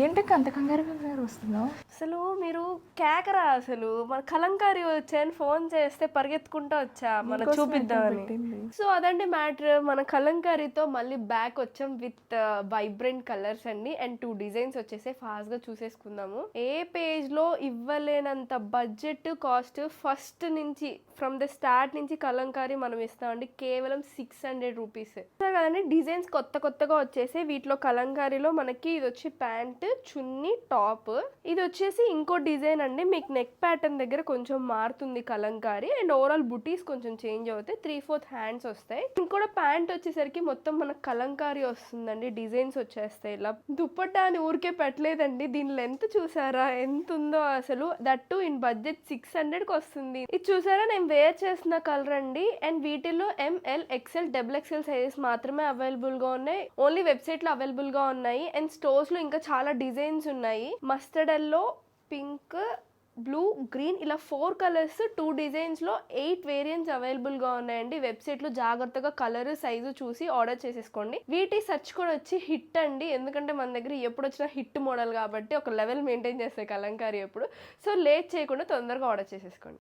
ఏంటక్క అంత కంగారు వస్తున్నావు? అసలు మీరు కేకరా, అసలు మన కలంకారీ వచ్చాయని ఫోన్ చేస్తే పరిగెత్తుకుంటూ వచ్చా మన చూపిద్దామని. సో అదండి మ్యాటర్. మన కలంకారీతో మళ్ళీ బ్యాక్ వచ్చాం విత్ వైబ్రెంట్ కలర్స్ అండి అండ్ 2 డిజైన్స్ వచ్చేసి ఫాస్ట్ గా చూసేసుకుందాము. ఏ పేజ్ లో ఇవ్వలేనంత బడ్జెట్ కాస్ట్ ఫస్ట్ నుంచి ఫ్రమ్ ద స్టార్ట్ నుంచి కలంకారీ మనం ఇస్తామండి కేవలం 600 రూపీస్ కదండి. డిజైన్స్ కొత్తగా వచ్చేసి వీటిలో కలంకారీలో మనకి ఇది వచ్చి ప్యాంట్, చున్నీ, టాప్. ఇది వచ్చేసి ఇంకో డిజైన్ అండి. మీకు నెక్ ప్యాటర్న్ దగ్గర కొంచెం మారుతుంది కలంకారీ అండ్ ఓవరాల్ బుటీస్ కొంచెం చేంజ్ అవుతాయి. 3/4 హ్యాండ్స్ వస్తాయి. ఇంకోటి ప్యాంట్ వచ్చేసరికి మొత్తం మనకు కలంకారీ వస్తుందండి. డిజైన్స్ వచ్చేస్తాయి ఇలా. దుప్పట్టా అని ఊరికే పెట్టలేదండి. దీని లెంత్ చూసారా ఎంత ఉందో అసలు. దట్ టు ఇన్ బడ్జెట్ 600కి వస్తుంది. ఇది చూసారా నేను వేర్ చేసిన కలర్ అండి. అండ్ వీటిలో ML, XL, XXL సైజెస్ మాత్రమే అవైలబుల్ గా ఉన్నాయి. ఓన్లీ వెబ్సైట్ లో అవైలబుల్ గా ఉన్నాయి అండ్ స్టోర్స్ లో ఇంకా చాలా డిజైన్స్ ఉన్నాయి. Mustard yellow, pink, blue, green ఇలా 4 కలర్స్ 2 డిజైన్స్ లో 8 వేరియంట్స్ అవైలబుల్ గా ఉన్నాయండి. వెబ్సైట్ లో జాగ్రత్తగా కలర్, సైజు చూసి ఆర్డర్ చేసేసుకోండి. వీటి సర్చ్ కూడా వచ్చి హిట్ అండి. ఎందుకంటే మన దగ్గర ఎప్పుడు వచ్చినా హిట్ మోడల్ కాబట్టి ఒక లెవెల్ మెయింటైన్ చేస్తాయి కలంకారీ ఎప్పుడు. సో లేట్ చేయకుండా తొందరగా ఆర్డర్ చేసేసుకోండి.